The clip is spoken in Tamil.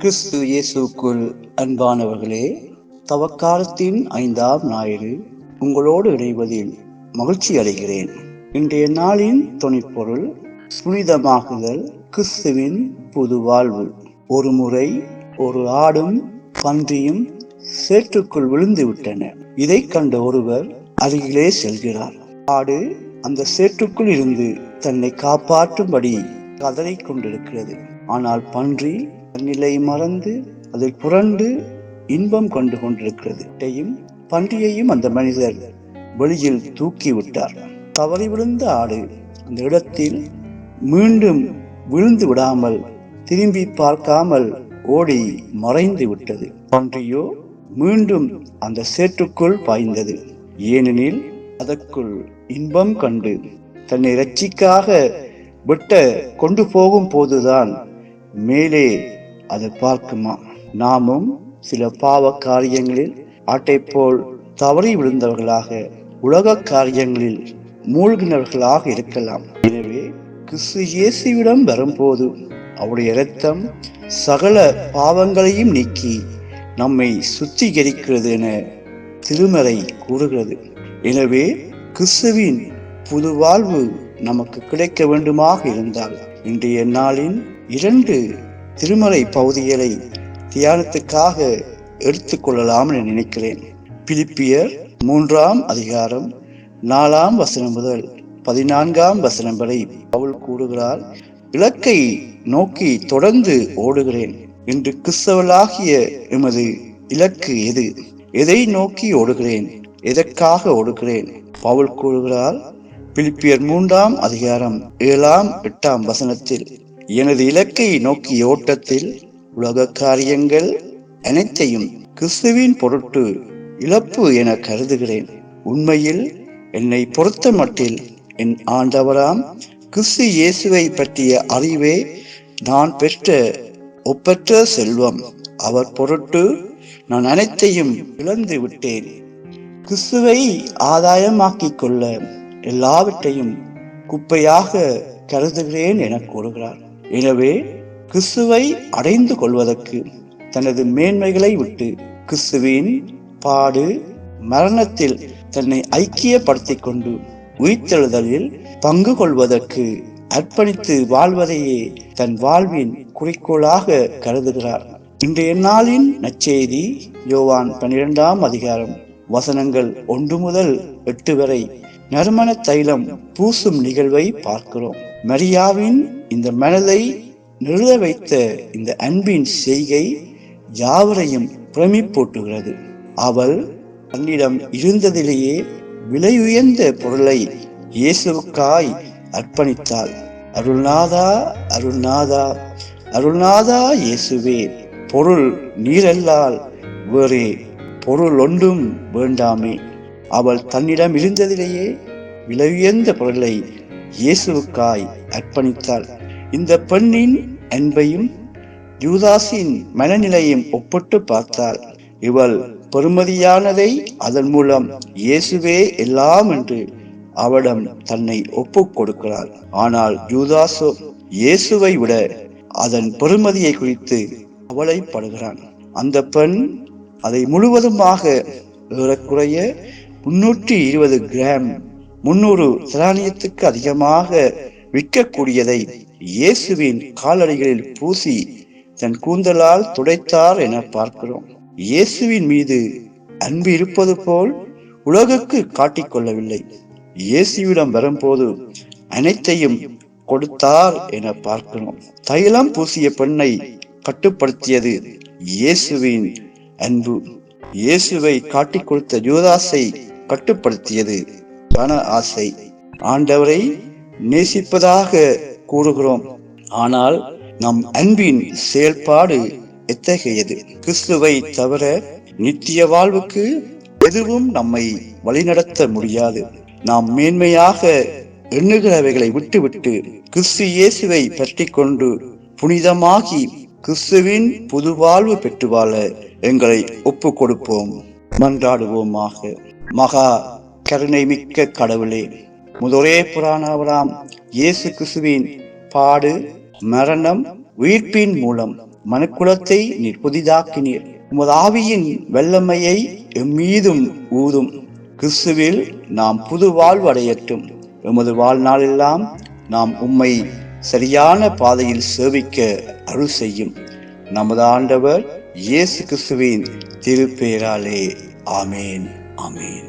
கிறிஸ்து இயேசுக்குள் அன்பானவர்களே, தவக்காலத்தின் 5ஆம் ஞாயிறு உங்களோடு இணைவதில் மகிழ்ச்சி அடைகிறேன். இன்றைய நாளின் துணைப்பொருள் புனிதமாகுதல், கிறிஸ்துவின் புது வாழ்வு. ஒரு முறை ஒரு ஆடும் பன்றியும் சேற்றுக்குள் விழுந்து விட்டன. இதை கண்ட ஒருவர் அருகிலே செல்கிறார். ஆடு அந்த சேற்றுக்குள் இருந்து தன்னை காப்பாற்றும்படி கதறிக் கொண்டிருக்கிறது. ஆனால் பன்றி தன்னிலை மறந்து அதில் புரண்டு இன்பம் கண்டு கொண்டிருக்கிறது. பன்றியையும் அந்த மனிதர் வெளியில் தூக்கி விட்டார். தவறி விழுந்த ஆடு அந்த இடத்தில் மீண்டும் விழுந்து விடாமல் திரும்பி பார்க்காமல் ஓடி மறைந்து விட்டது. பன்றியோ மீண்டும் அந்த சேற்றுக்குள் பாய்ந்தது. ஏனெனில் அதற்குள் இன்பம் கண்டு தன்னை இரட்சிக்காக வெட்ட கொண்டு போகும் போதுதான் மேலே அது பார்க்குமா. நாமும் சில பாவ காரியங்களில் ஆட்டை போல் தவறி விழுந்தவர்களாக உலக காரியங்களில் மூழ்கினவர்களாக இருக்கலாம். எனவே கிறிஸ்து இயேசுவிடம் வரும்போது அவருடைய இரத்தம் சகல பாவங்களையும் நீக்கி நம்மை சுத்திகரிக்கிறது என திருமறை கூறுகிறது. எனவே கிறிஸ்துவின் புது வாழ்வு நமக்கு கிடைக்க வேண்டுமாக இருந்தால் இன்றைய நாளின் 2 திருமறை பகுதிகளை தியானத்துக்காக எடுத்துக்கொள்ளலாம் என நினைக்கிறேன். பிலிப்பியர் 3ஆம் அதிகாரம் 4ஆம் வசனம் முதல் 14ஆம் வசனம் வரை பவுல் கூறுகிறார், இலக்கை நோக்கி தொடர்ந்து ஓடுகிறேன். இன்று கிறிஸ்தவர்களாகிய எமது இலக்கு எது? எதை நோக்கி ஓடுகிறேன்? எதற்காக ஓடுகிறேன்? பவுல் கூறுகிறார் பிலிப்பியர் 3ஆம் அதிகாரம் 7ஆம் 8ஆம் வசனத்தில், எனது இலக்கை நோக்கிய ஓட்டத்தில் உலக காரியங்கள் அனைத்தையும் கிறிஸ்துவின் பொருட்டு இழப்பு என கருதுகிறேன். உண்மையில் என்னை பொறுத்த மட்டில் என் ஆண்டவராம் கிறிஸ்து இயேசுவை பற்றிய அறிவே நான் பெற்ற ஒப்பற்ற செல்வம். அவர் பொருட்டு நான் அனைத்தையும் இழந்து விட்டேன். கிறிஸ்துவை ஆதாயமாக்கிக் கொள்ள எல்லாவற்றையும் குப்பையாக கருதுகிறேன் என கூறுகிறார். எனவே கிறிஸ்துவை அடைந்து கொள்வதற்கு தனது மேன்மைகளை விட்டு கிறிஸ்துவின் பாடு மரணத்தில் தன்னை ஐக்கியப்படுத்திக் கொண்டு உயிர்த்தெழுதலில் பங்கு கொள்வதற்கு அர்ப்பணித்து வாழ்வதையே தன் வாழ்வின் குறிக்கோளாக கருதுகிறார். இன்றைய நாளின் நற்செய்தி யோவான் 12ஆம் அதிகாரம் வசனங்கள் 1 முதல் 8 வரை நறுமண தைலம் பூசும் நிகழ்வை பார்க்கிறோம். மரியாவின் இந்த மனதை நிறுவ வைத்த இந்த அன்பின் செய்கை யாவரையும் பிரமிப்பூட்டுகிறது. அவள் தன்னிடம் இருந்ததிலேயே விலை உயர்ந்த பொருளை இயேசுவுக்காய் அர்ப்பணித்தாள். அருள்நாதா, அருள்நாதா, அருள்நாதா இயேசுவே, பொருள் நீரல்லால் வேறே பொருள் ஒன்றும் வேண்டாமே. அவள் தன்னிடம் இருந்ததிலேயே விலை உயர்ந்த பொருளை இயேசுவுக்காய் அர்ப்பணித்தாள். இந்த பெண்ணின் அன்பையும் யூதாசின் மனநிலையும் ஒப்பிட்டு பார்த்தாள். இவள் பெருமதியானதை அதன் மூலம் இயேசுவே எல்லாம் என்று அவளிடம் தன்னை ஒப்புக் கொடுக்கிறாள். ஆனால் யூதாசோ இயேசுவை விட அதன் பெருமதியை குறித்து கவலைப்படுகிறான். அந்த பெண் அதை முழுவதுமாக ஏறக்குறைய 320 கிராம் 300 திராணியத்துக்கு அதிகமாக விற்கக்கூடியதை இயேசுவின் காலடிகளில் பூசி தன் கூந்தலால் துடைத்தார் என பார்க்கிறோம். இயேசுவின் மீது அன்பு இருப்பது போல் உலகுக்கு காட்டிக்கொள்ளவில்லை. இயேசுவிடம் வரும்போது அனைத்தையும் கொடுத்தார் என பார்க்கிறோம். தைலம் பூசிய பெண்ணை கட்டுப்படுத்தியது இயேசுவின் அன்பு. இயேசுவை காட்டிக் கொடுத்த யூதாசை கட்டுப்படுத்தியது பண ஆசை. ஆண்டவரை நேசிப்பதாக கூறுகிறோம், ஆனால் நம் அன்பின் செயல்பாடு எத்தகையது? கிறிஸ்துவை தவிர நித்திய வாழ்வுக்கு எதுவும் நம்மை வழிநடத்த முடியாது. நாம் மேன்மையாக எண்ணுகிறவைகளை விட்டுவிட்டு கிறிஸ்து இயேசுவை பற்றி கொண்டு புனிதமாகி கிறிஸ்துவின் புது வாழ்வு பெற்று வாழ எங்களை ஒப்பு கொடுப்போம். மன்றாடுவோமாக. மகா கருணை மிக்க கடவுளே, முதலே புராணவராம் இயேசு கிறிஸ்துவின் பாடு மரணம் உயிர்ப்பின் மூலம் மனுக்குலத்தை நீர் புதிதாக்கினீர். உமது ஆவியின் வல்லமையை எம்மீதும் ஊதும். கிறிஸ்துவில் நாம் புது வாழ்வு அடையட்டும். எமது வாழ்நாளெல்லாம் நாம் உம்மை சரியான பாதையில் சேவிக்க அருள் செய்யும். நமது ஆண்டவர் இயேசு கிறிஸ்துவின் திருப்பெயராலே ஆமேன். ஆமேன்.